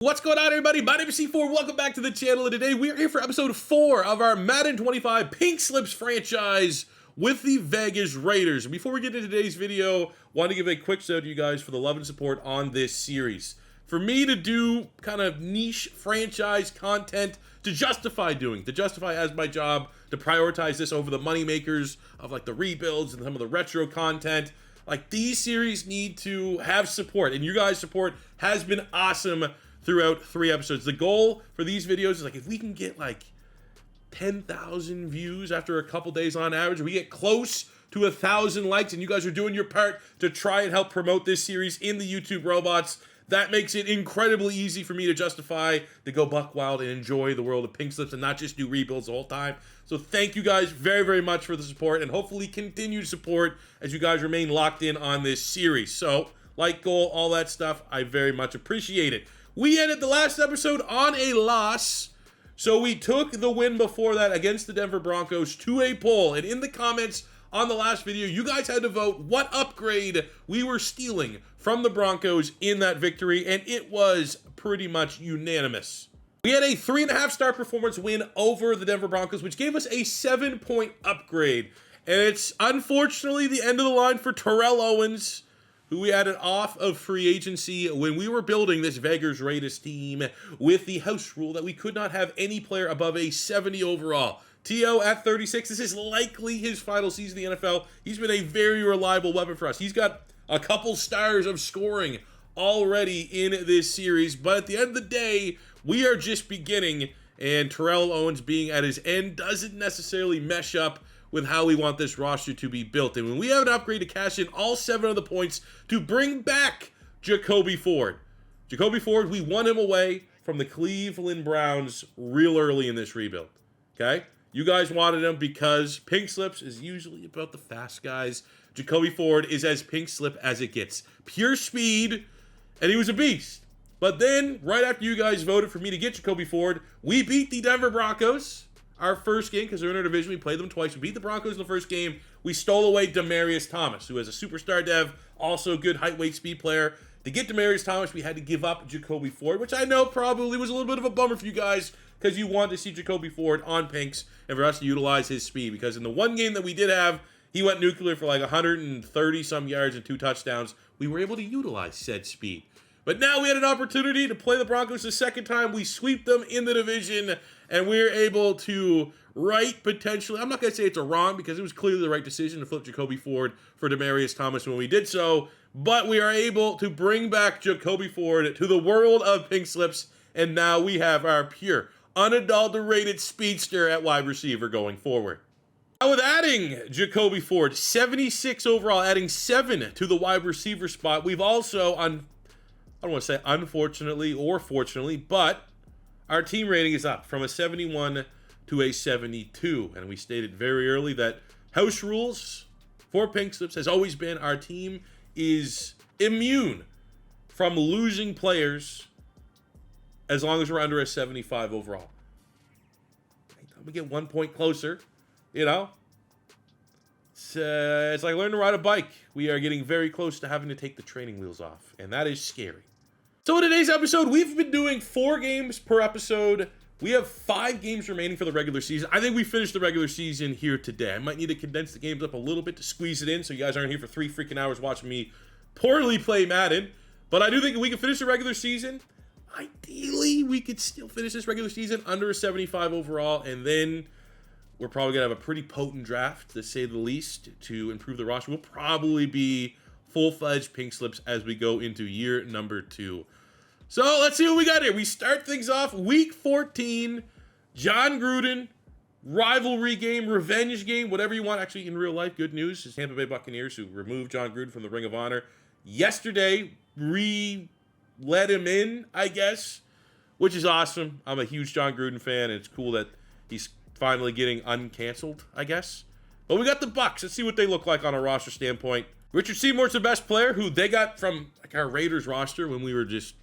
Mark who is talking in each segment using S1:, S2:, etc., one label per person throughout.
S1: What's going on, everybody? My name is C4. Welcome back to the channel, and today we are here for episode 4 of our Madden 25 Pink Slips franchise with the Vegas Raiders. And before we get into today's video, I want to give a quick shout out to you guys for the love and support on this series. For me to do kind of niche franchise content to justify as my job, to prioritize this over the money makers of like the rebuilds and some of the retro content. Like, these series need to have support, and you guys' support has been awesome throughout 3 episodes. The goal for these videos is like, if we can get like 10,000 views after a couple days on average, we get close to 1,000 likes, and you guys are doing your part to try and help promote this series in the YouTube robots. That makes it incredibly easy for me to justify to go buck wild and enjoy the world of Pink Slips and not just do rebuilds the whole time. So thank you guys very, very much for the support, and hopefully continued support as you guys remain locked in on this series. So, like, goal, all that stuff, I very much appreciate it. We ended the last episode on a loss, so we took the win before that against the Denver Broncos to a poll, and in the comments on the last video, you guys had to vote what upgrade we were stealing from the Broncos in that victory, and it was pretty much unanimous. We had a 3.5-star performance win over the Denver Broncos, which gave us a 7-point upgrade, and it's unfortunately the end of the line for Terrell Owens, who we added off of free agency when we were building this Vegas Raiders team with the house rule that we could not have any player above a 70 overall. T.O. at 36, this is likely his final season in the NFL. He's been a very reliable weapon for us. He's got a couple stars of scoring already in this series, but at the end of the day, we are just beginning, and Terrell Owens being at his end doesn't necessarily mesh up with how we want this roster to be built. And when we have an upgrade to cash in all 7 of the points to bring back Jacoby Ford. Jacoby Ford, we won him away from the Cleveland Browns real early in this rebuild, okay? You guys wanted him because Pink Slips is usually about the fast guys. Jacoby Ford is as Pink Slip as it gets. Pure speed, and he was a beast. But then, right after you guys voted for me to get Jacoby Ford, we beat the Denver Broncos. Our first game, because they're in our division, we played them twice. We beat the Broncos in the first game. We stole away Demaryius Thomas, who is a superstar dev, also a good height, weight, speed player. To get Demaryius Thomas, we had to give up Jacoby Ford, which I know probably was a little bit of a bummer for you guys, because you wanted to see Jacoby Ford on Pinks and for us to utilize his speed. Because in the one game that we did have, he went nuclear for like 130-some yards and 2 touchdowns. We were able to utilize said speed. But now we had an opportunity to play the Broncos the second time. We sweep them in the division, and we're able to right potentially. I'm not going to say it's a wrong, because it was clearly the right decision to flip Jacoby Ford for Demaryius Thomas when we did so. But we are able to bring back Jacoby Ford to the world of Pink Slips, and now we have our pure, unadulterated speedster at wide receiver going forward. Now, with adding Jacoby Ford, 76 overall, adding 7 to the wide receiver spot, we've also, I don't want to say unfortunately or fortunately, but our team rating is up from a 71 to a 72. And we stated very early that house rules for Pink Slips has always been our team is immune from losing players as long as we're under a 75 overall. We get 1 point closer, you know. It's like learning to ride a bike. We are getting very close to having to take the training wheels off, and that is scary. So in today's episode, we've been doing 4 games per episode. We have 5 games remaining for the regular season. I think we finished the regular season here today. I might need to condense the games up a little bit to squeeze it in so you guys aren't here for 3 freaking hours watching me poorly play Madden. But I do think we can finish the regular season. Ideally, we could still finish this regular season under a 75 overall, and then we're probably going to have a pretty potent draft, to say the least, to improve the roster. We'll probably be full-fledged Pink Slips as we go into year number 2. So let's see what we got here. We start things off week 14. John Gruden, rivalry game, revenge game, whatever you want. Actually, in real life, good news is Tampa Bay Buccaneers, who removed John Gruden from the Ring of Honor yesterday, let him in, I guess, which is awesome. I'm a huge John Gruden fan, and it's cool that he's finally getting uncanceled, I guess. But we got the BUCS. Let's see what they look like on a roster standpoint. Richard Seymour's the best player, who they got from like our Raiders roster when we were just,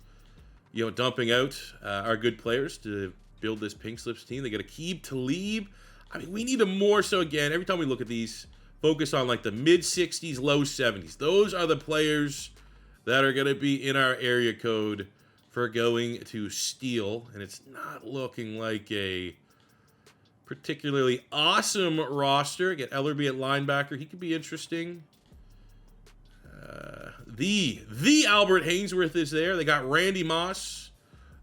S1: you know, dumping out our good players to build this Pink Slips team. They got Aqib Talib. I mean, we need to more so, again, every time we look at these, focus on like the mid-60s, low 70s. Those are the players that are going to be in our area code for going to Steel, and it's not looking like a particularly awesome roster. Get Ellerby at linebacker. He could be interesting. The Albert Hainsworth is there. They got Randy Moss,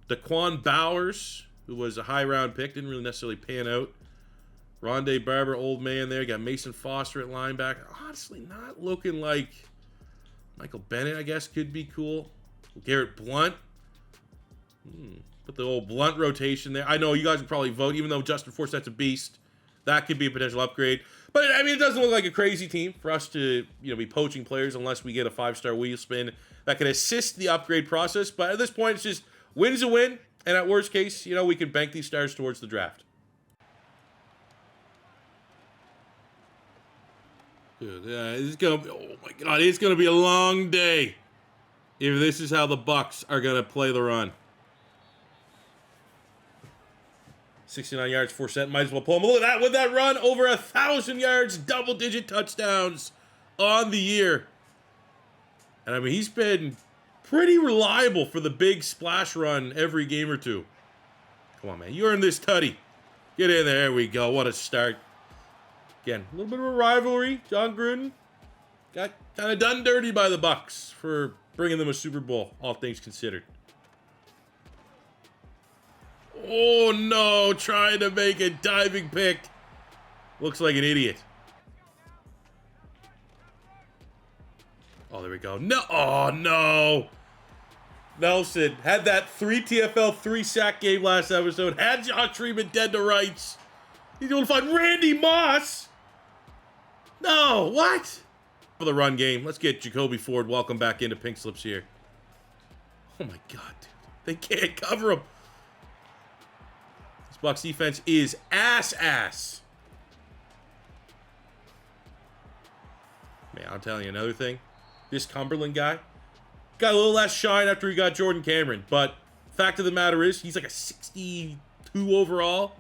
S1: Daquan Bowers, who was a high round pick, didn't really necessarily pan out. Rondé Barber, old man there. Got Mason Foster at linebacker. Honestly, not looking like Michael Bennett, I guess, could be cool. Garrett Blunt. Put the old Blunt rotation there. I know you guys would probably vote, even though Justin Forsett's a beast. That could be a potential upgrade. But, I mean, it doesn't look like a crazy team for us to, be poaching players unless we get a 5-star wheel spin that can assist the upgrade process. But at this point, it's just win's a win. And at worst case, we can bank these stars towards the draft. It's gonna be, oh my God, it's going to be a long day if this is how the BUCS are going to play the run. 69 yards, 4 cents. Might as well pull him. Look at that. With that run, over 1,000 yards, double-digit touchdowns on the year. And, I mean, he's been pretty reliable for the big splash run every game or two. Come on, man. You earned this tutty. Get in there. There we go. What a start. Again, a little bit of a rivalry. John Gruden got kind of done dirty by the BUCS for bringing them a Super Bowl, all things considered. Oh, no. Trying to make a diving pick. Looks like an idiot. Oh, there we go. No. Oh, no. Nelson had that 3 TFL 3-sack game last episode. Had Josh Freeman dead to rights. He's going to find Randy Moss. No. What? For the run game. Let's get Jacoby Ford. Welcome back into Pink Slips here. Oh, my God, dude. They can't cover him. BUCS defense is ass. Man, I'll tell you another thing. This Cumberland guy got a little less shine after he got Jordan Cameron. But fact of the matter is, he's like a 62 overall.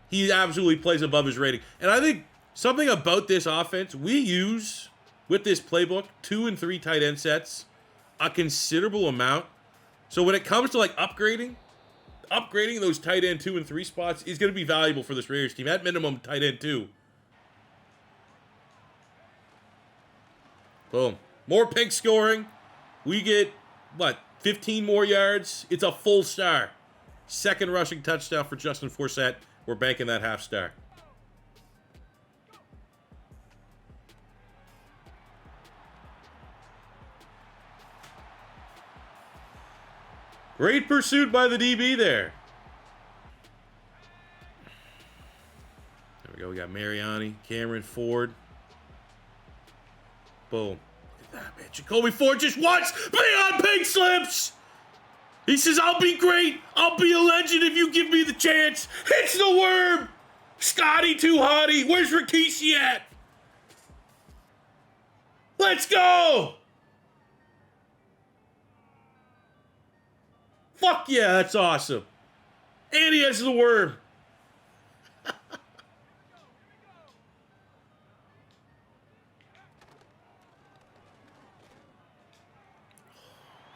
S1: He absolutely plays above his rating. And I think something about this offense, we use, with this playbook, 2 and 3 tight end sets, a considerable amount. So when it comes to, upgrading those tight end 2 and 3 spots is going to be valuable for this Raiders team. At minimum, tight end 2. Boom. More pink scoring. We get, 15 more yards? It's a full star. Second rushing touchdown for Justin Forsett. We're banking that half star. Great pursuit by the DB there. There we go. We got Mariani, Cameron, Ford. Boom. Look at that, man. Jacoby Ford just wants be on Pink Slips. He says, I'll be great. I'll be a legend if you give me the chance. Hits the worm. Scotty too hottie. Where's Rikishi at? Let's go. Fuck yeah, that's awesome. And he has the worm.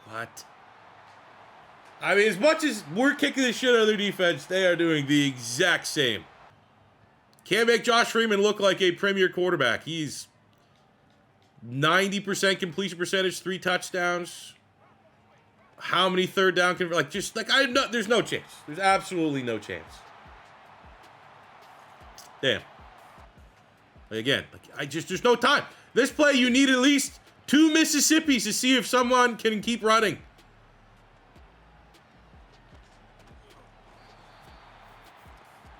S1: What? I mean, as much as we're kicking the shit out of their defense, they are doing the exact same. Can't make Josh Freeman look like a premier quarterback. He's 90% completion percentage, 3 touchdowns. How many third down there's no chance. There's absolutely no chance. Damn. Again, there's no time. This play, you need at least 2 Mississippis to see if someone can keep running.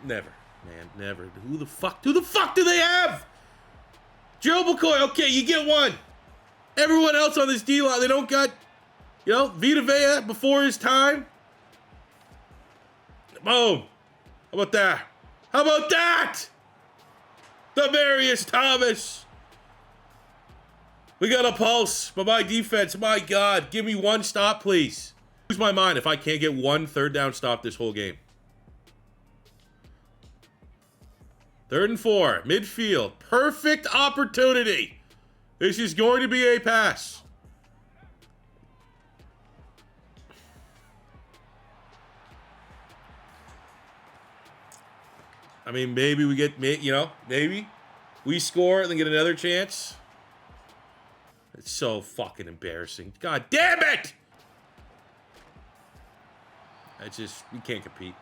S1: Never, man, never. Who the fuck do they have? Joe McCoy, okay, you get one. Everyone else on this D-line, they don't got, Vita Vea before his time. Boom. How about that? How about that? Demarius Thomas. We got a pulse, but my defense, my God, give me 1 stop, please. Lose my mind if I can't get 1 third down stop this whole game. 3rd and 4, midfield. Perfect opportunity. This is going to be a pass. I mean, maybe we get, you know, maybe we score and then get another chance. It's so fucking embarrassing. God damn it! It's just, we can't compete.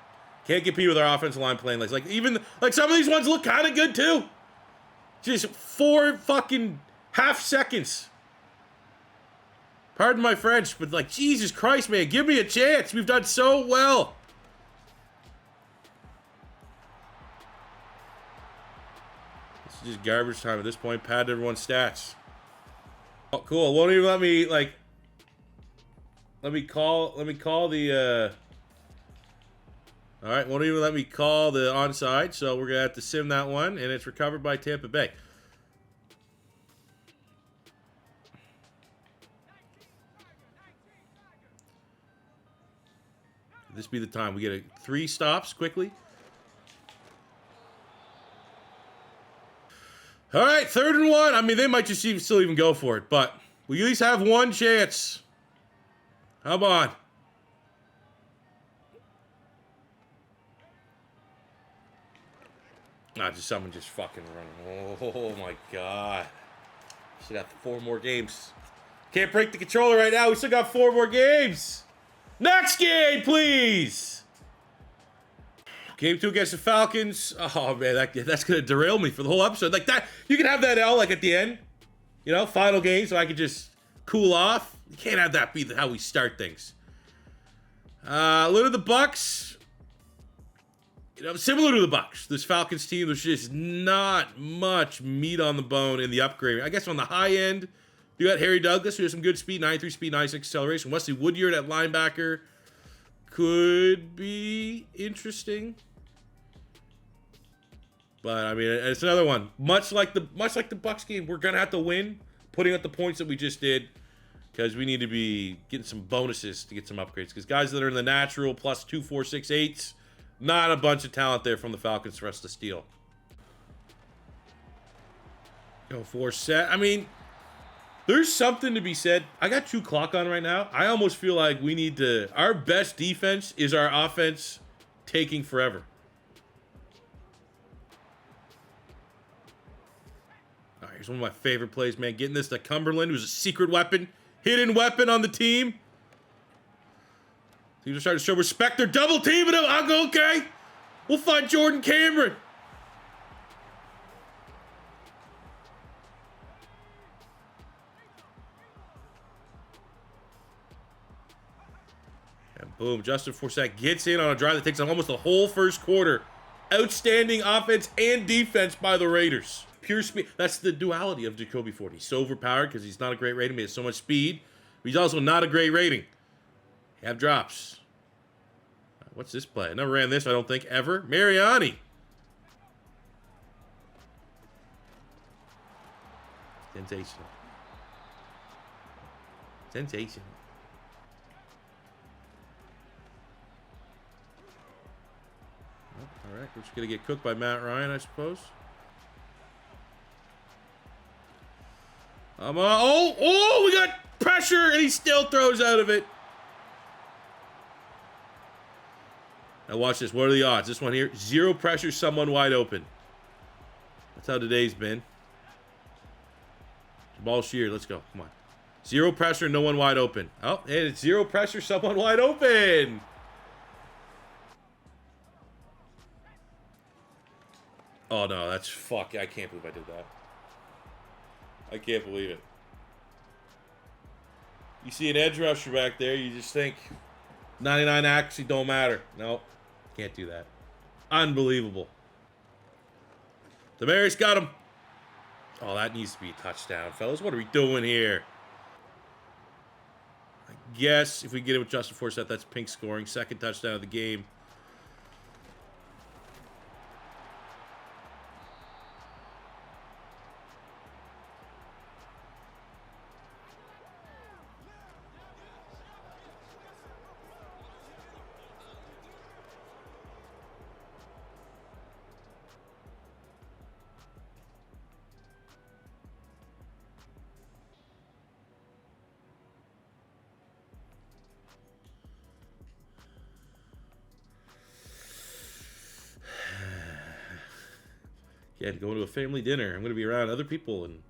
S1: Can't compete with our offensive line playing like even, like some of these ones look kind of good too. Just 4 fucking half seconds. Pardon my French, but like, Jesus Christ, man, give me a chance. We've done so well. This is just garbage time at this point. Pad everyone's stats. Oh, cool. Won't even let me, like, let me call the, all right, won't even let me call the onside, so we're going to have to sim that one, and it's recovered by Tampa Bay. Could this be the time? We get 3 stops quickly. All right, 3rd and 1. I mean, they might just still even go for it, but we at least have one chance. Come on. Ah, just someone just fucking running. Oh my god. Still got 4 more games. Can't break the controller right now. We still got 4 more games. Next game, please. Game 2 against the Falcons. Oh man, that's gonna derail me for the whole episode. Like that, you can have that L like at the end. You know, final game, so I can just cool off. You can't have that be how we start things. Look at the BUCS. You know, similar to the BUCS, this Falcons team, there's just not much meat on the bone in the upgrade. I guess on the high end, you got Harry Douglas, who has some good speed, 93 speed, 96 acceleration. Wesley Woodyard at linebacker could be interesting. But I mean, it's another one. Much like the BUCS game, we're gonna have to win, putting up the points that we just did, because we need to be getting some bonuses to get some upgrades. Because guys that are in the natural plus 2, 4, 6, 8s. Not a bunch of talent there from the Falcons for us to steal. Go for set. I mean, there's something to be said. I got 2 clock on right now. I almost feel like we need to... Our best defense is our offense taking forever. All right, here's one of my favorite plays, man. Getting this to Cumberland, who's a secret weapon. Hidden weapon on the team. Teams are starting to show respect. They're double teaming him. I'll go, okay. We'll find Jordan Cameron. And boom, Justin Forsett gets in on a drive that takes almost the whole first quarter. Outstanding offense and defense by the Raiders. Pure speed. That's the duality of Jacoby Ford. He's so overpowered because he's not a great rating, but he has so much speed. But he's also not a great rating. Have drops. What's this play? I never ran this, I don't think, ever. Mariani. Sensational. Sensational. All right, we're just going to get cooked by Matt Ryan, I suppose. Oh, we got pressure, and he still throws out of it. Now watch this. What are the odds? This one here, 0 pressure, someone wide open. That's how today's been. Ball shear, let's go. Come on. 0 pressure, no one wide open. Oh, and it's 0 pressure, someone wide open. Oh no, that's fuck. I can't believe I did that. I can't believe it. You see an edge rusher back there, you just think 99 accuracy don't matter. No, can't do that. Unbelievable. Demarius got him. Oh, that needs to be a touchdown, fellas. What are we doing here? I guess if we get it with Justin Forsett, that's Pink scoring. Second touchdown of the game. Again, going to a family dinner. I'm going to be around other people in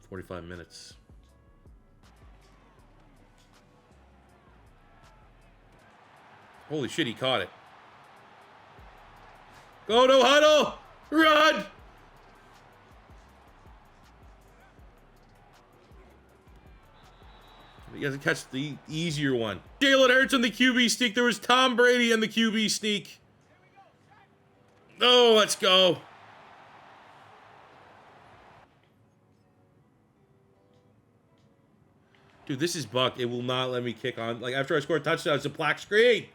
S1: 45 minutes. Holy shit, he caught it. Go, no huddle! Run! He has to catch the easier one. Jalen Hurts on the QB sneak. There was Tom Brady on the QB sneak. Oh, let's go. Dude, this is Buck. It will not let me kick on. Like, after I score a touchdown, it's a black screen.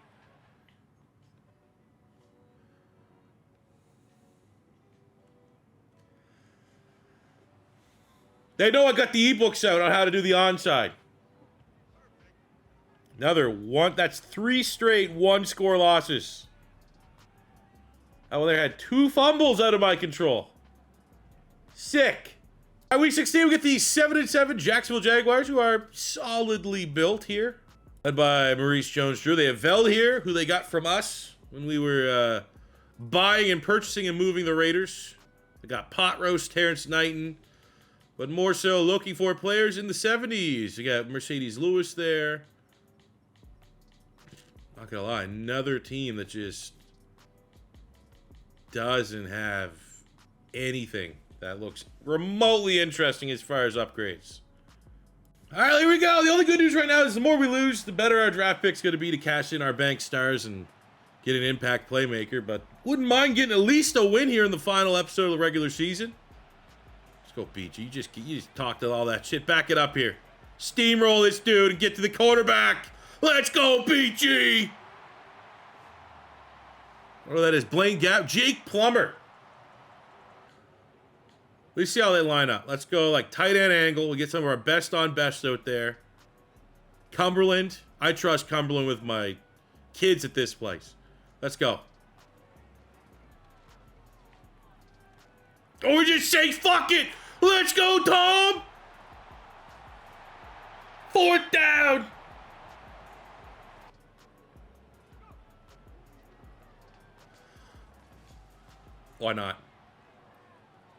S1: They know I got the ebooks out on how to do the onside. Another one. That's 3 straight one-score losses. Oh, well, they had 2 fumbles out of my control. Sick. All right, week 16, we get the 7-7 Jacksonville Jaguars, who are solidly built here. Led by Maurice Jones-Drew. They have Veld here, who they got from us when we were buying and purchasing and moving the Raiders. They got Pot Roast, Terrence Knighton. But more so looking for players in the 70s. You got Mercedes Lewis there. Not gonna lie, another team that just doesn't have anything that looks remotely interesting as far as upgrades. All right, here we go. The only good news right now is the more we lose, the better our draft pick's going to be to cash in our bank stars and get an impact playmaker. But wouldn't mind getting at least a win here in the final episode of the regular season. Let's go, BG. You just talked all that shit. Back it up here. Steamroll this dude and get to the quarterback. Let's go, BG. What that is? Blaine Gabb, Jake Plummer. Let's see how they line up. Let's go like tight end angle. We get some of our best on best out there. Cumberland. I trust Cumberland with my kids at this place. Let's go. Or we just say fuck it. Let's go, Tom. 4th down. Why not?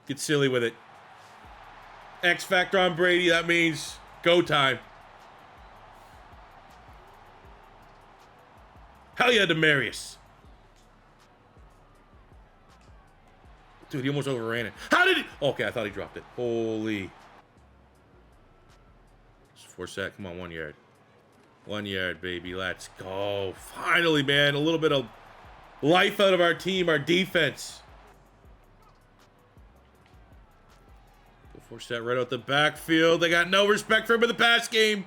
S1: Get silly with it. X Factor on Brady. That means go time. Hell yeah, Demarius. Dude, he almost overran it. How did he? Okay, I thought he dropped it. Holy. Force that. Come on, 1 yard. 1 yard, baby. Let's go. Finally, man. A little bit of life out of our team, our defense. Force that right out the backfield. They got no respect for him in the pass game.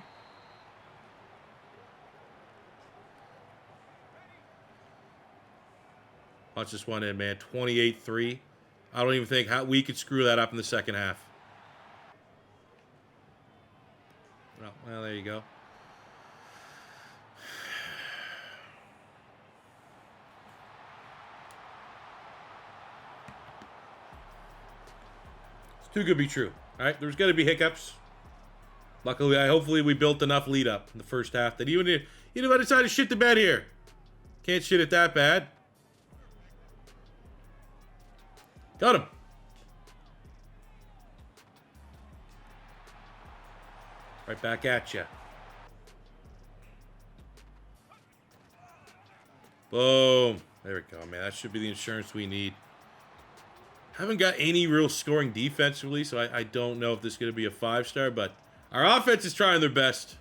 S1: Punch this one in, man. 28-3. I don't even think how we could screw that up in the second half. Well, there you go. It's too good to be true. All right, there's got to be hiccups. Luckily, hopefully we built enough lead up in the first half that even if I decide to shit the bed here, can't shit it that bad. Got him. Right back at you. Boom. There we go, man. That should be the insurance we need. Haven't got any real scoring defensively, so I don't know if this is going to be a 5-star, but our offense is trying their best.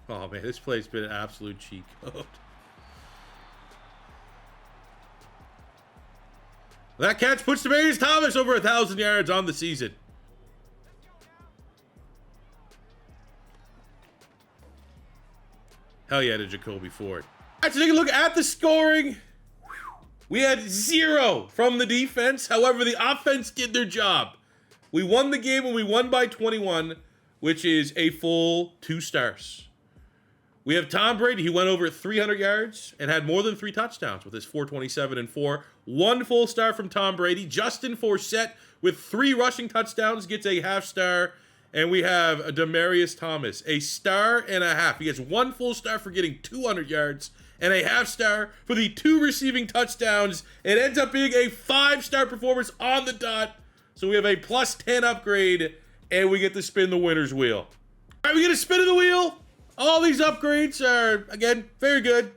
S1: Oh, man, this play's been an absolute cheat code. That catch puts Demarius Thomas over 1,000 yards on the season. Hell yeah to Jacoby Ford. All right, so take a look at the scoring. We had 0 from the defense. However, the offense did their job. We won the game and we won by 21, which is a full 2 stars. We have Tom Brady, who went over 300 yards and had more than 3 touchdowns with his 427 and 4. 1 full star from Tom Brady. Justin Forsett with 3 rushing touchdowns gets a half star. And we have Demaryius Thomas, a star and a half. He gets 1 full star for getting 200 yards and a half star for the 2 receiving touchdowns. It ends up being a 5-star performance on the dot. So we have a plus 10 upgrade, and we get to spin the winner's wheel. All right, we get a spin of the wheel. All these upgrades are, again, very good.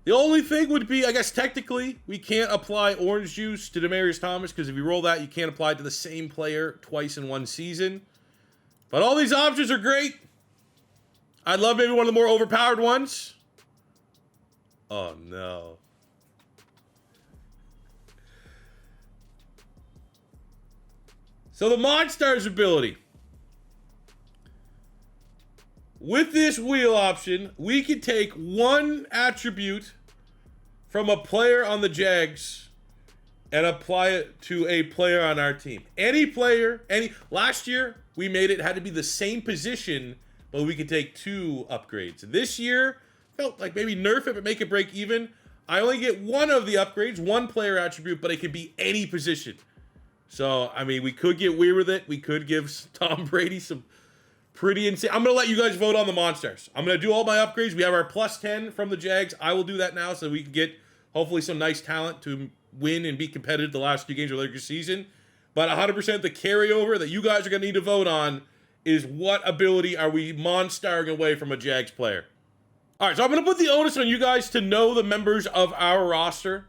S1: The only thing would be, I guess, technically, we can't apply orange juice to Demaryius Thomas, because if you roll that, you can't apply it to the same player twice in one season. But all these options are great. I'd love maybe one of the more overpowered ones. Oh, no. So the Monstars ability. With this wheel option, we can take 1 attribute from a player on the Jags and apply it to a player on our team. Any player, last year we made it had to be the same position, but we could take 2 upgrades. This year, felt like maybe nerf it, but make it break even. I only get 1 of the upgrades, 1 player attribute, but it could be any position. So, I mean, we could get weird with it. We could give Tom Brady some pretty insane. I'm going to let you guys vote on the Monstars. I'm going to do all my upgrades. We have our plus 10 from the Jags. I will do that now so we can get, hopefully, some nice talent to win and be competitive the last 2 games of the regular season. But 100% the carryover that you guys are going to need to vote on is what ability are we monstaring away from a Jags player. All right, so I'm going to put the onus on you guys to know the members of our roster,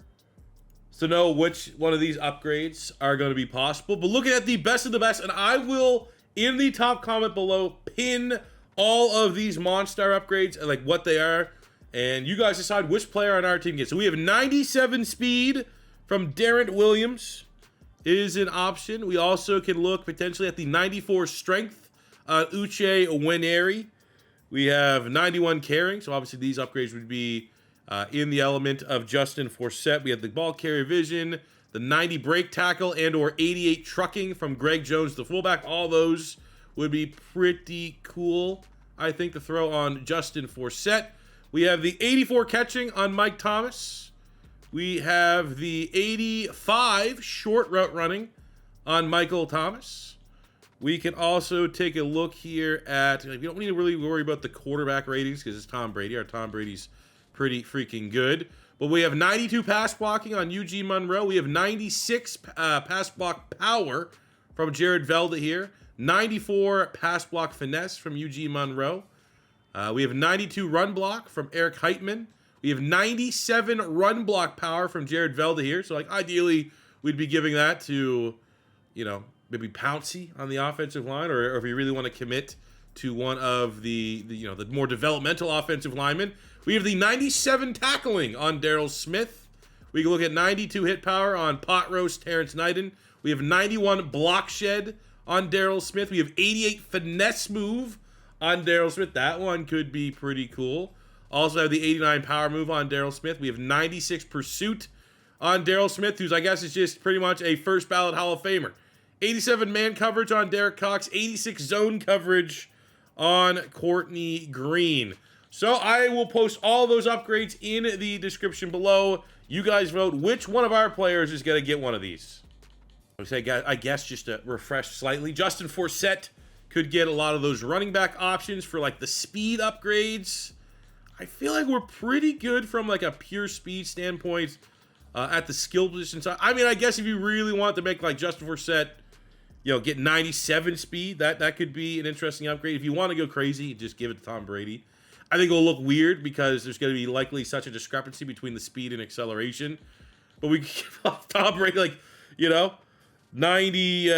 S1: to know which one of these upgrades are going to be possible. But looking at the best of the best, and I will, in the top comment below, pin all of these Monstar upgrades and like what they are, and you guys decide which player on our team gets. So we have 97 speed from Darren Williams is an option. We also can look potentially at the 94 strength, Uche Nwaneri. We have 91 carrying, so obviously these upgrades would be in the element of Justin Forsett. We have the ball carrier vision, the 90 break tackle, and or 88 trucking from Greg Jones, the fullback. All those would be pretty cool, I think, to throw on Justin Forsett. We have the 84 catching on Mike Thomas. We have the 85 short route running on Michael Thomas. We can also take a look here at, you don't need to really worry about the quarterback ratings because it's Tom Brady. Our Tom Brady's pretty freaking good. But we have 92 pass blocking on Eugene Monroe. We have 96 pass block power from Jared Velda here. 94 pass block finesse from Eugene Monroe. We have 92 run block from Eric Heitman. We have 97 run block power from Jared Velda here. So, like, ideally, we'd be giving that to, you know, maybe Pouncey on the offensive line, or if you really want to commit to one of the more developmental offensive linemen. We have the 97 tackling on Daryl Smith. We can look at 92 hit power on Pot Roast Terrence Knighton. We have 91 block shed on Daryl Smith. We have 88 finesse move on Daryl Smith. That one could be pretty cool. Also have the 89 power move on Daryl Smith. We have 96 pursuit on Daryl Smith, who's, I guess, is just pretty much a first ballot Hall of Famer. 87 man coverage on Derek Cox. 86 zone coverage on Courtney Green. So I will post all those upgrades in the description below. You guys vote which one of our players is going to get one of these. I guess just to refresh slightly, Justin Forsett could get a lot of those running back options for like the speed upgrades. I feel like we're pretty good from like a pure speed standpoint at the skill position side. I mean, I guess if you really want to make like Justin Forsett, you know, get 97 speed, that could be an interesting upgrade. If you want to go crazy, just give it to Tom Brady. I think it'll look weird because there's going to be likely such a discrepancy between the speed and acceleration. But we can give Tom Brady, like, you know, 90,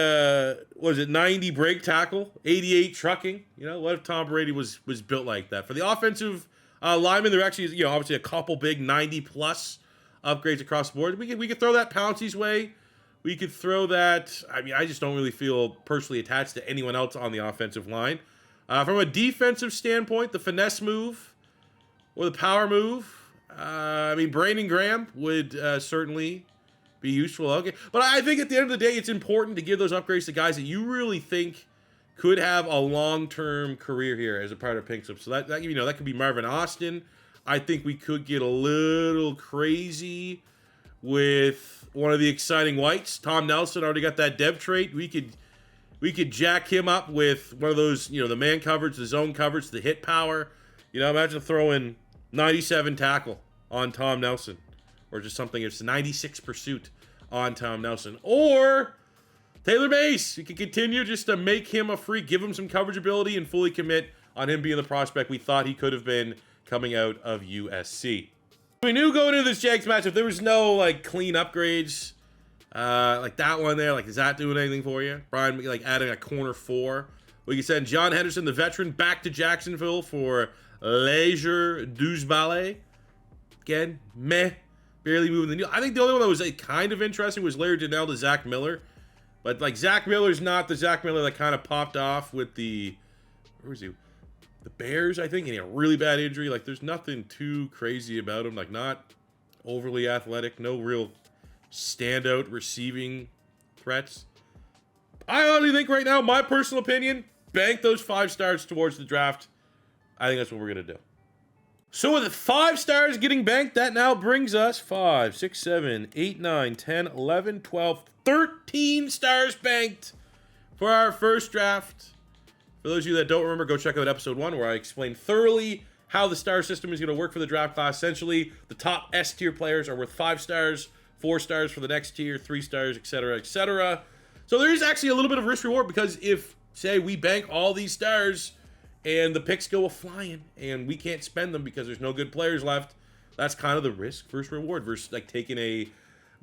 S1: 90 break tackle, 88 trucking. You know, what if Tom Brady was built like that? For the offensive linemen, there actually is, you know, obviously a couple big 90-plus upgrades across the board. We could throw that Pouncey's way. We could throw that. I mean, I just don't really feel personally attached to anyone else on the offensive line. From a defensive standpoint, the finesse move or the power move, I mean, Brandon Graham would certainly be useful. Okay, but I think at the end of the day, it's important to give those upgrades to guys that you really think could have a long-term career here as a part of Pink Slip. So that you know, that could be Marvin Austin. I think we could get a little crazy with one of the exciting whites. Tom Nelson already got that dev trait. We could We could jack him up with one of those, you know, the man coverage, the zone coverage, the hit power. You know, imagine throwing 97 tackle on Tom Nelson. Or just something, it's 96 pursuit on Tom Nelson. Or Taylor Mace. You can continue just to make him a freak, give him some coverage ability, and fully commit on him being the prospect we thought he could have been coming out of USC. We knew going into this Jags matchup, there was no, like, clean upgrades. Like that one there, like, is that doing anything for you? Brian, like, adding a corner 4. We can send John Henderson, the veteran, back to Jacksonville for Leisure Duzbale. Again, meh. Barely moving the needle. I think the only one that was, like, kind of interesting was Larry Donnell to Zach Miller. But, like, Zach Miller's not the Zach Miller that kind of popped off with the... Where was he? The Bears, I think, and he had a really bad injury. Like, there's nothing too crazy about him. Like, not overly athletic. No real standout receiving threats. I honestly think right now, my personal opinion, bank those 5 stars towards the draft. I think that's what we're going to do. So with 5 stars getting banked, that now brings us 5, 6, 7, 8, 9, 10, 11, 12, 13 stars banked for our first draft. For those of you that don't remember, go check out episode 1 where I explain thoroughly how the star system is going to work for the draft class. Essentially, the top S tier players are worth 5 stars, 4 stars for the next tier, 3 stars, etc., etc. So there is actually a little bit of risk reward because if, say, we bank all these stars and the picks go flying and we can't spend them because there's no good players left, that's kind of the risk versus reward versus like taking a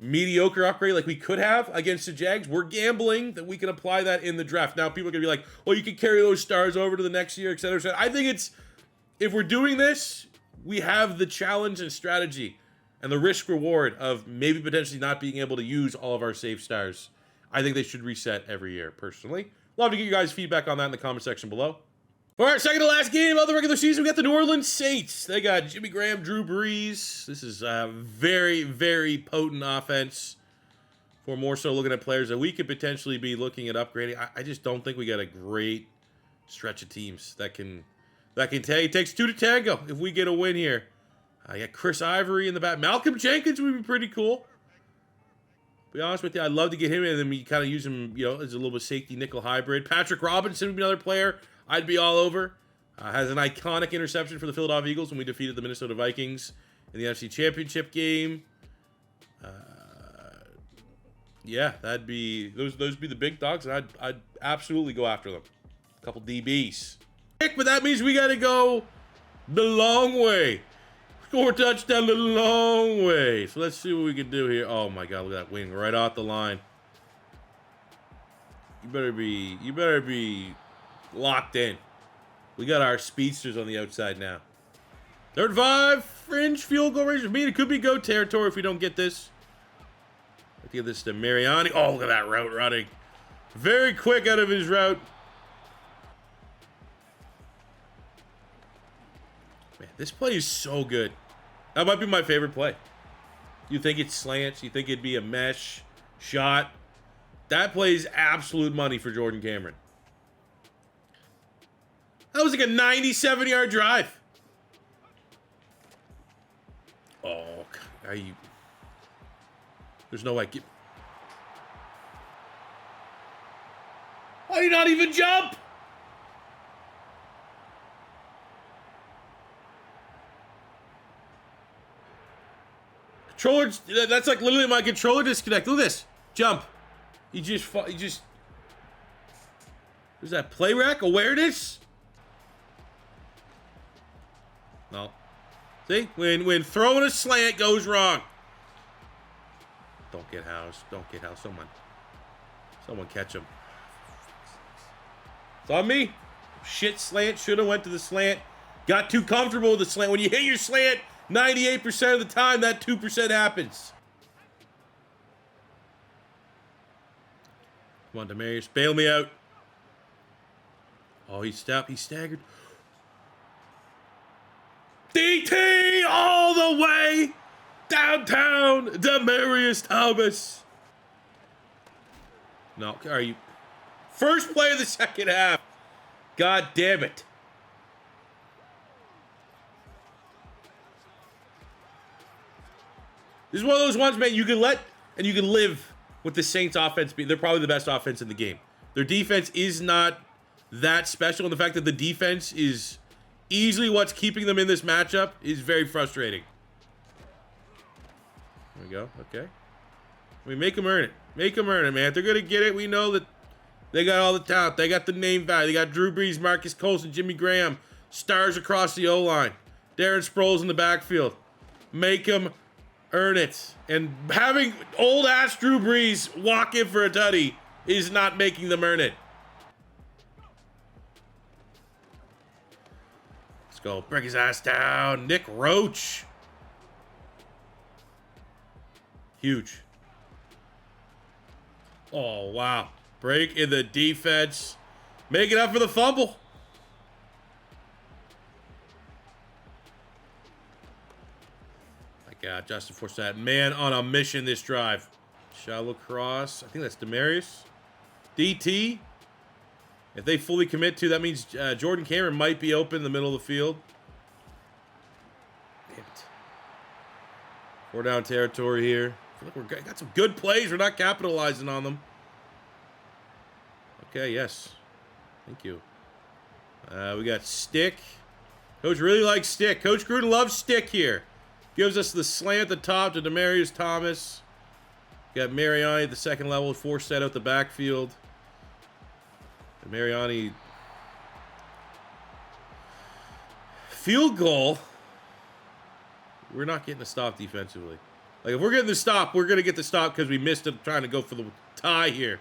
S1: mediocre upgrade like we could have against the Jags. We're gambling that we can apply that in the draft. Now, people are going to be like, well, you can carry those stars over to the next year, etc., etc. I think it's, if we're doing this, we have the challenge and strategy and the risk reward of maybe potentially not being able to use all of our safe stars. I think they should reset every year, personally. Love to get you guys' feedback on that in the comment section below. All right, second to last game of the regular season, we got the New Orleans Saints. They got Jimmy Graham, Drew Brees. This is a very, very potent offense. For more so looking at players that we could potentially be looking at upgrading. I just don't think we got a great stretch of teams that can take. It takes 2 to tango if we get a win here. I got Chris Ivory in the back. Malcolm Jenkins would be pretty cool. To be honest with you, I'd love to get him in, and then we kind of use him, you know, as a little bit safety nickel hybrid. Patrick Robinson would be another player I'd be all over. Has an iconic interception for the Philadelphia Eagles when we defeated the Minnesota Vikings in the NFC Championship game. Yeah, that'd be those would be the big dogs, and I'd absolutely go after them. A couple DBs. But that means we got to go the long way. Score a touchdown the long way. So let's see what we can do here. Oh my God, look at that wing right off the line. You better be locked in. We got our speedsters on the outside now. 3rd 5, fringe field goal range. I mean, it could be go territory if we don't get this. Let's give this to Mariani. Oh, look at that route running. Very quick out of his route. Man, this play is so good. That might be my favorite play. You think it's slants. You think it'd be a mesh shot. That play is absolute money for Jordan Cameron. That was like a 97-yard drive. Oh, are you... There's no way. Why do you not even jump? Controller, that's like literally my controller disconnect. Look at this. Jump. He just... There's that play rack awareness. No. See? When throwing a slant goes wrong. Don't get housed. Don't get housed. Someone catch him. It's on me. Shit slant. Should have went to the slant. Got too comfortable with the slant. When you hit your slant, 98% of the time, that 2% happens. Come on, Demarius. Bail me out. Oh, he stepped. He staggered. DT all the way downtown. Demarius Thomas. No, are you... First play of the second half. God damn it. This is one of those ones, man, you can let and you can live with the Saints offense. They're probably the best offense in the game. Their defense is not that special, and the fact that the defense is easily what's keeping them in this matchup is very frustrating. There we go. Okay. We make them earn it. Make them earn it, man. If they're going to get it, we know that they got all the talent. They got the name value. They got Drew Brees, Marcus Colston, Jimmy Graham, stars across the O-line. Darren Sproles in the backfield. Make them earn it. And having old-ass Drew Brees walk in for a tutty is not making them earn it. Let's go. Bring his ass down. Nick Roach. Huge. Oh, wow. Break in the defense. Make it up for the fumble. My God, Justin Forsett. Man on a mission this drive. Shallow cross. I think that's Demarius. DT. If they fully commit to, that means Jordan Cameron might be open in the middle of the field. Damn it. 4 down territory here. I feel like we've got some good plays. We're not capitalizing on them. Okay, yes. Thank you. We got stick. Coach really likes stick. Coach Gruden loves stick here. Gives us the slant at the top to Demaryius Thomas. Got Mariani at the second level. Forced that out the backfield. Mariani. Field goal. We're not getting the stop defensively. Like, if we're getting the stop, we're going to get the stop because we missed it trying to go for the tie here.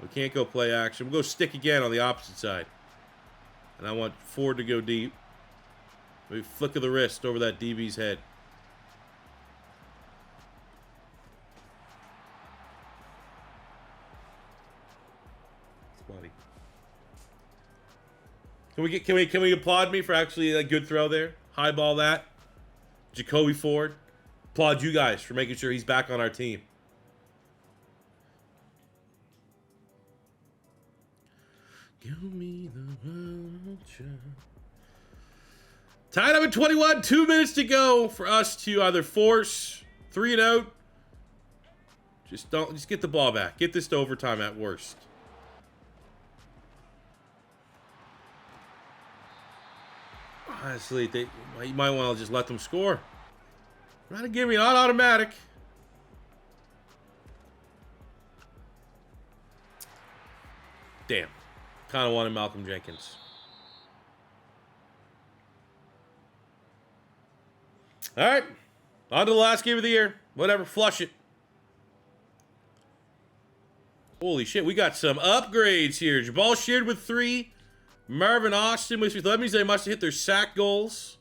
S1: We can't go play action. We'll go stick again on the opposite side. And I want Ford to go deep. Maybe flick of the wrist over that DB's head. Funny. Can we applaud me for actually a good throw there? High ball that. Jacoby Ford. Applaud you guys for making sure he's back on our team. Give me the vulture. Tied up at 21. 2 minutes to go for us to either force 3 and out. Just get the ball back. Get this to overtime at worst. Honestly, you might want to just let them score. Not give me not automatic. Damn. Kind of wanted Malcolm Jenkins. All right. On to the last game of the year. Whatever. Flush it. Holy shit. We got some upgrades here. Jabal Sheard with 3. Marvin Austin with 3. That means they must have hit their sack goals.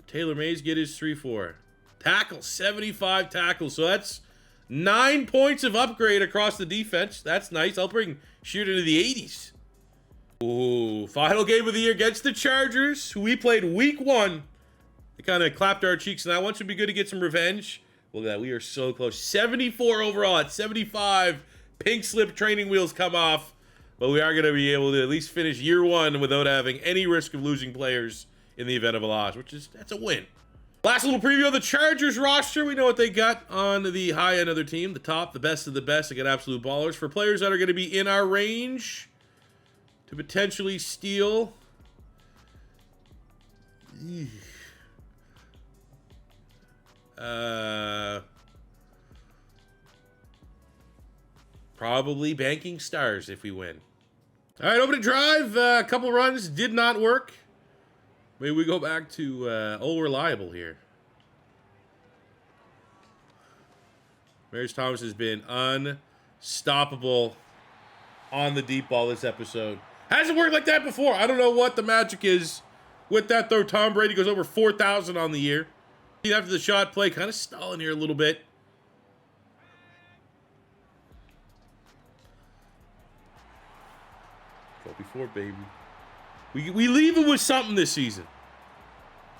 S1: Taylor Mays get his 3-4. Tackles. 75 tackles. So that's 9 points of upgrade across the defense. That's nice. I'll bring Sheard into the 80s. Ooh, final game of the year against the Chargers, who we played week 1. They kind of clapped our cheeks, and that one should be good to get some revenge. Look at that. We are so close. 74 overall at 75. Pink slip training wheels come off. But we are going to be able to at least finish year 1 without having any risk of losing players in the event of a loss, that's a win. Last little preview of the Chargers roster. We know what they got on the high end of their team. The top, the best of the best. They got absolute ballers. For players that are going to be in our range to potentially steal. Probably banking stars if we win. All right, opening drive. A couple runs did not work. Maybe we go back to old reliable here. Marius Thomas has been unstoppable on the deep ball this episode. Hasn't worked like that before. I don't know what the magic is with that throw. Tom Brady goes over 4,000 on the year. After the shot play, kind of stalling here a little bit. Go before, baby. We leave it with something this season.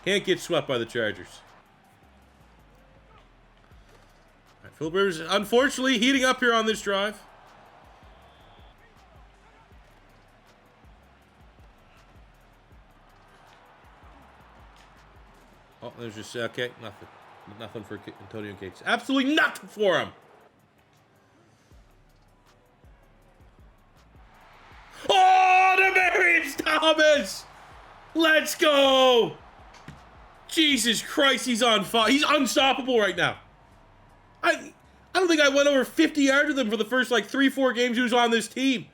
S1: Can't get swept by the Chargers. All right, Philip Rivers, unfortunately, heating up here on this drive. Oh, there's just, okay, nothing. Nothing for Antonio Gates. Absolutely nothing for him. Thomas! Let's go! Jesus Christ, he's on fire. He's unstoppable right now. I don't think I went over 50 yards with him for the first, like, 3-4 games he was on this team.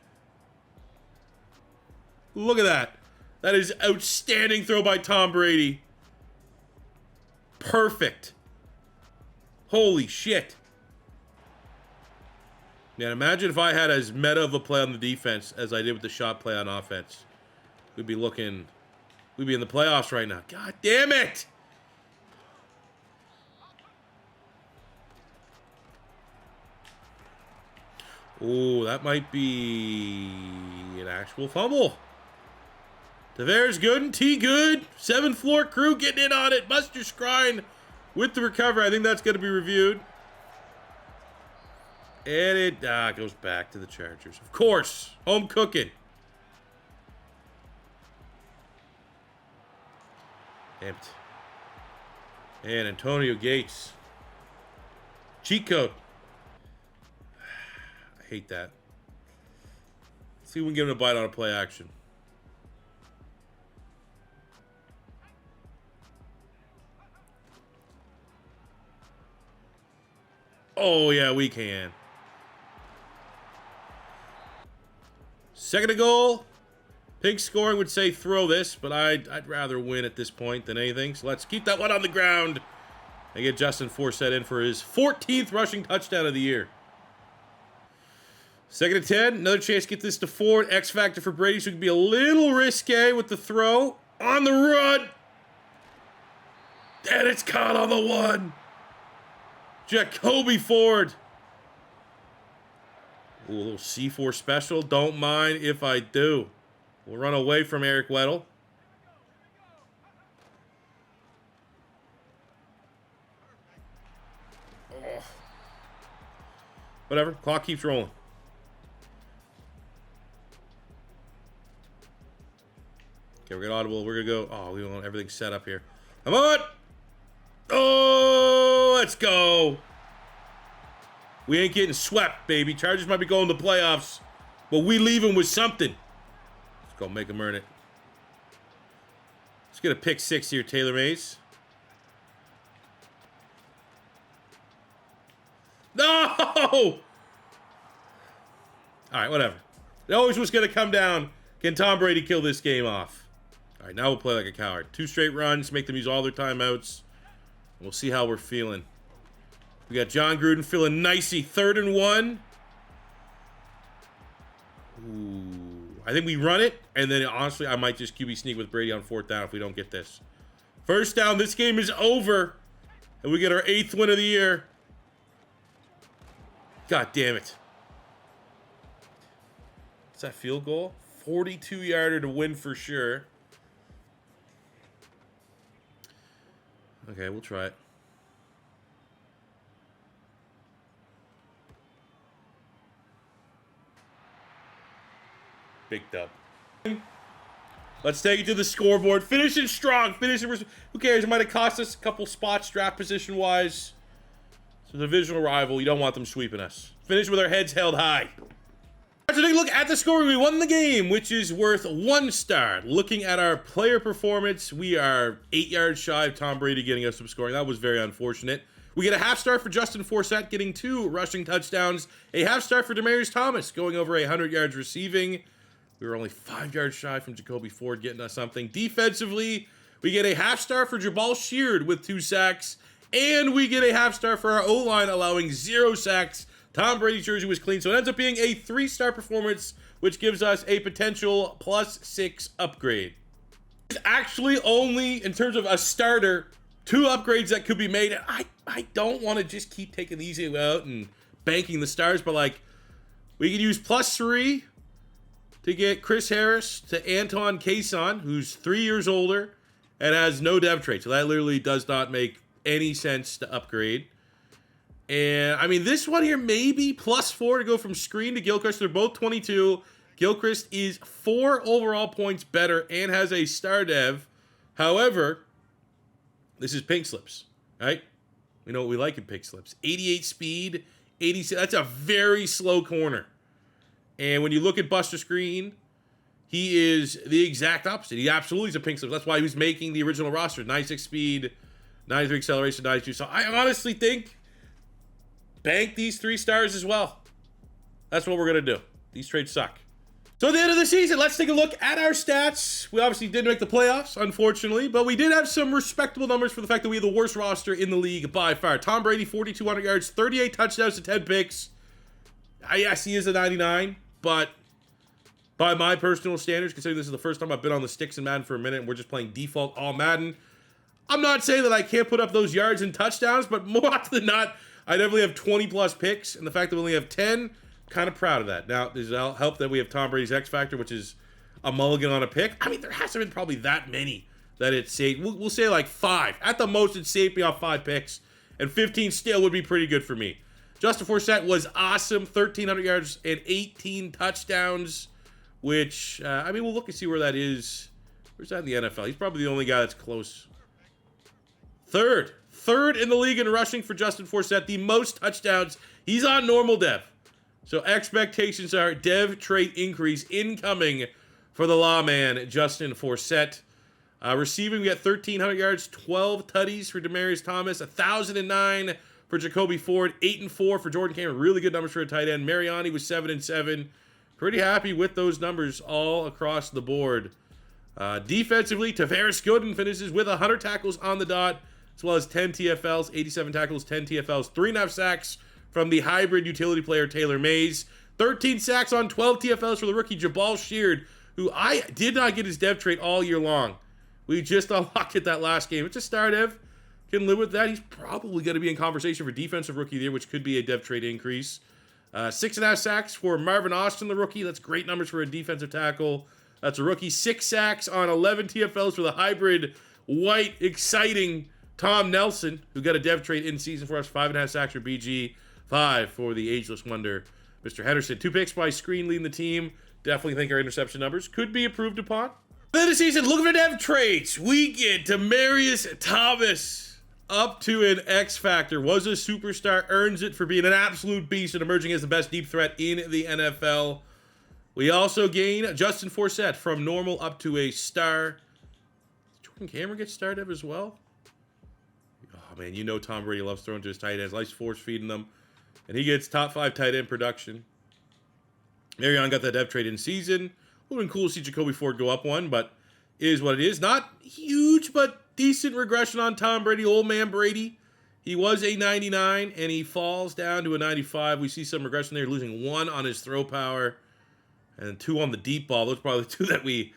S1: Look at that. That is outstanding throw by Tom Brady. Perfect. Holy shit. Man, imagine if I had as meta of a play on the defense as I did with the shot play on offense. We'd be in the playoffs right now. God damn it! Oh, that might be an actual fumble. Tavares good and T good. 7th floor crew getting in on it. Buster Skrine with the recovery. I think that's going to be reviewed. And it goes back to the Chargers. Of course. Home cooking. Damn it. And Antonio Gates. Cheat code. I hate that. Let's see if we can give him a bite on a play action. Oh, yeah, we can. Second and goal. Pink scoring would say throw this, but I'd rather win at this point than anything. So let's keep that one on the ground and get Justin Forsett in for his 14th rushing touchdown of the year. Second and 10. Another chance to get this to Ford. X factor for Brady, so it could be a little risque with the throw. On the run. And it's caught on the one. Jacoby Ford. Ooh, a little C4 special. Don't mind if I do. We'll run away from Eric Weddle. Oh. Whatever. Clock keeps rolling. Okay, we're going to audible. We're going to go. Oh, we want everything set up here. Come on. Oh, let's go. We ain't getting swept, baby. Chargers might be going to the playoffs, but we leave them with something. Let's go make them earn it. Let's get a pick 6 here, Taylor Mays. No! All right, whatever. It always was going to come down. Can Tom Brady kill this game off? All right, now we'll play like a coward. 2 straight runs, make them use all their timeouts. We'll see how we're feeling. We got John Gruden feeling nicey. 3rd and 1. Ooh. I think we run it, and then honestly, I might just QB sneak with Brady on 4th down if we don't get this. 1st down, this game is over. And we get our 8th win of the year. God damn it. What's that field goal? 42-yarder to win for sure. Okay, we'll try it. Big dub. Let's take it to the scoreboard. Finishing strong. Who cares? It might have cost us a couple spots draft position-wise. It's a divisional rival. You don't want them sweeping us. Finish with our heads held high. After taking a look at the score, we won the game, which is worth 1 star. Looking at our player performance, we are 8 yards shy of Tom Brady getting us some scoring. That was very unfortunate. We get a half star for Justin Forsett getting 2 rushing touchdowns. A half star for Demaryius Thomas going over 100 yards receiving. We were only 5 yards shy from Jacoby Ford getting us something. Defensively, we get a half star for Jabal Sheard with 2 sacks. And we get a half star for our O-line allowing 0 sacks. Tom Brady's jersey was clean, so it ends up being a 3-star performance, which gives us a potential +6 upgrade. It's actually only, in terms of a starter, 2 upgrades that could be made. And I don't want to just keep taking these out and banking the stars, but like, we could use +3 to get Chris Harris to Anton Kayson, who's 3 years older and has no dev trait. So that literally does not make any sense to upgrade. And, I mean, this one here, maybe +4 to go from Screen to Gilchrist. They're both 22. Gilchrist is 4 overall points better and has a star dev. However, this is pink slips, right? We know what we like in pink slips. 88 speed, 86. That's a very slow corner. And when you look at Buster Screen, he is the exact opposite. He absolutely is a pink slip. That's why he was making the original roster. 96 speed, 93 acceleration, 92. So I honestly think bank these 3 stars as well. That's what we're going to do. These trades suck. So at the end of the season, let's take a look at our stats. We obviously didn't make the playoffs, unfortunately, but we did have some respectable numbers for the fact that we have the worst roster in the league by far. Tom Brady, 4,200 yards, 38 touchdowns to 10 picks. Yes, he is a 99, but by my personal standards, considering this is the first time I've been on the sticks in Madden for a minute and we're just playing default all Madden, I'm not saying that I can't put up those yards and touchdowns, but more often than not, I definitely have 20-plus picks, and the fact that we only have 10, kind of proud of that. Now, does it help that we have Tom Brady's X Factor, which is a mulligan on a pick? I mean, there hasn't been probably that many that it saved. We'll say like 5. At the most, it saved me off 5 picks, and 15 still would be pretty good for me. Justin Forsett was awesome, 1,300 yards and 18 touchdowns, which, I mean, we'll look and see where that is. Where's that in the NFL? He's probably the only guy that's close. Third in the league in rushing for Justin Forsett, the most touchdowns. He's on normal dev. So expectations are dev trait increase incoming for the lawman, Justin Forsett. Receiving, we got 1,300 yards, 12 tutties for Demaryius Thomas, 1,009 for Jacoby Ford, 8-4 for Jordan Cameron. Really good numbers for a tight end. Mariani was 7-7. Pretty happy with those numbers all across the board. Defensively, Tavares Gooden finishes with 100 tackles on the dot, as well as 10 TFLs, 87 tackles, 10 TFLs, 3.5 sacks from the hybrid utility player Taylor Mays. 13 sacks on 12 TFLs for the rookie Jabal Sheard, who I did not get his dev trait all year long. We just unlocked it that last game. It's a star dev. Can live with that. He's probably going to be in conversation for defensive rookie of the year, which could be a dev trait increase. 6.5 sacks for Marvin Austin, the rookie. That's great numbers for a defensive tackle. That's a rookie. 6 sacks on 11 TFLs for the hybrid white, exciting Tom Nelson, who got a dev trait in season for us. 5.5 sacks for BG. 5 for the ageless wonder, Mr. Henderson. 2 picks by Screen leading the team. Definitely think our interception numbers could be improved upon. Then the season, looking for dev traits. We get Demaryius Thomas up to an X Factor. Was a superstar, earns it for being an absolute beast and emerging as the best deep threat in the NFL. We also gain Justin Forsett from normal up to a star. Jordan Cameron gets star dev as well. Oh man, you know Tom Brady loves throwing to his tight ends, likes force feeding them. And he gets top 5 tight end production. Marion got that dev trade in season. Would have been cool to see Jacoby Ford go up 1, but it is what it is. Not huge, but decent regression on Tom Brady. Old man Brady. He was a 99, and he falls down to a 95. We see some regression there, losing 1 on his throw power and 2 on the deep ball. Those are probably the 2 that we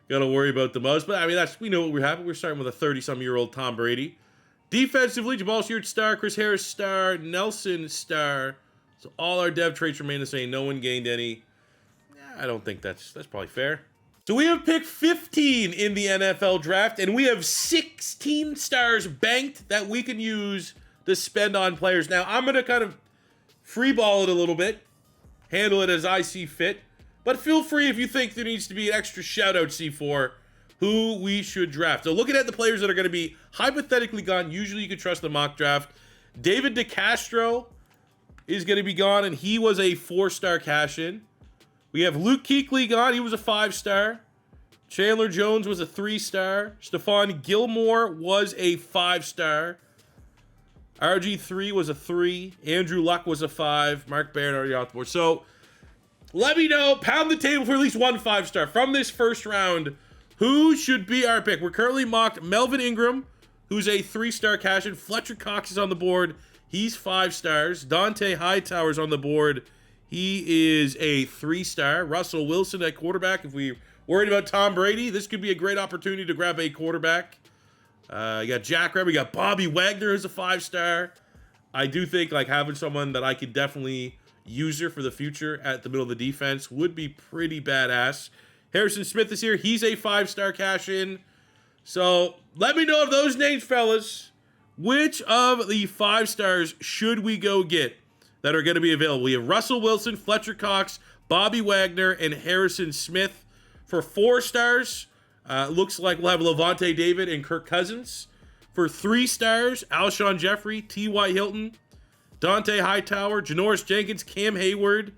S1: got to worry about the most. But, I mean, we know what we're having. We're starting with a 30-some-year-old Tom Brady. Defensively, Jabal Sheard star, Chris Harris star, Nelson star. So all our dev traits remain the same. No one gained any. I don't think that's probably fair. So we have pick 15 in the NFL draft, and we have 16 stars banked that we can use to spend on players. Now, I'm going to kind of freeball it a little bit, handle it as I see fit, but feel free if you think there needs to be an extra shout-out, C4, who we should draft. So looking at the players that are going to be hypothetically gone, usually you can trust the mock draft. David DeCastro is going to be gone, and he was a 4-star cash-in. We have Luke Kuechly gone. He was a 5-star. Chandler Jones was a 3-star. Stephon Gilmore was a 5-star. RG3 was a 3. Andrew Luck was a 5. Mark Barron already off the board. So let me know, pound the table for at least 1 5-star from this first round. Who should be our pick? We're currently mocked Melvin Ingram, who's a 3-star cash-in. Fletcher Cox is on the board. He's 5 stars. Dante Hightower's on the board. He is a 3-star. Russell Wilson at quarterback. If we're worried about Tom Brady, this could be a great opportunity to grab a quarterback. You got Jack Rabbit. We got Bobby Wagner, who's a 5-star. I do think like having someone that I could definitely use her for the future at the middle of the defense would be pretty badass. Harrison Smith is here. He's a 5-star cash-in. So let me know of those names, fellas. Which of the 5 stars should we go get that are going to be available? We have Russell Wilson, Fletcher Cox, Bobby Wagner, and Harrison Smith. For 4 stars, looks like we'll have Levante David and Kirk Cousins. For 3 stars, Alshon Jeffrey, T.Y. Hilton, Dante Hightower, Janoris Jenkins, Cam Hayward.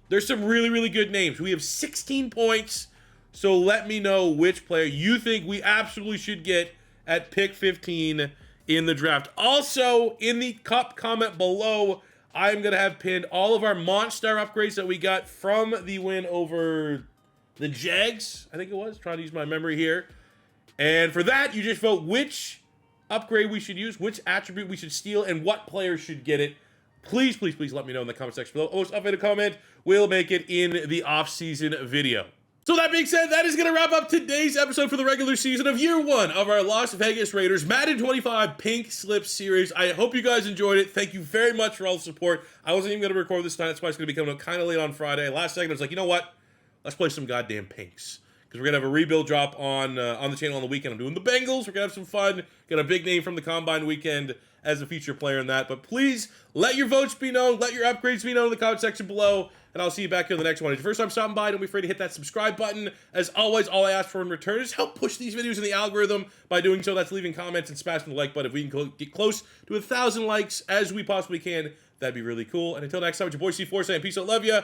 S1: There's some really, really good names. We have 16 points So let me know which player you think we absolutely should get at pick 15 in the draft. Also, in the cup comment below, I'm going to have pinned all of our monster upgrades that we got from the win over the Jags, I think it was. Trying to use my memory here. And for that, you just vote which upgrade we should use, which attribute we should steal, and what player should get it. Please, please, please let me know in the comment section below. Almost up in a comment. We'll make it in the off-season video. So that being said, that is going to wrap up today's episode for the regular season of year 1 of our Las Vegas Raiders Madden 25 Pink Slip series. I hope you guys enjoyed it. Thank you very much for all the support. I wasn't even going to record this time. That's why it's going to be coming up kind of late on Friday. Last second, I was like, you know what? Let's play some goddamn pinks. Because we're going to have a rebuild drop on the channel on the weekend. I'm doing the Bengals. We're going to have some fun. Got a big name from the Combine weekend as a feature player in that. But please, let your votes be known. Let your upgrades be known in the comment section below. And I'll see you back here in the next one. If it's your first time stopping by, don't be afraid to hit that subscribe button. As always, all I ask for in return is help push these videos in the algorithm. By doing so, that's leaving comments and smashing the like button. If we can get close to 1,000 likes as we possibly can, that'd be really cool. And until next time, it's your boy C4 saying peace out, love ya.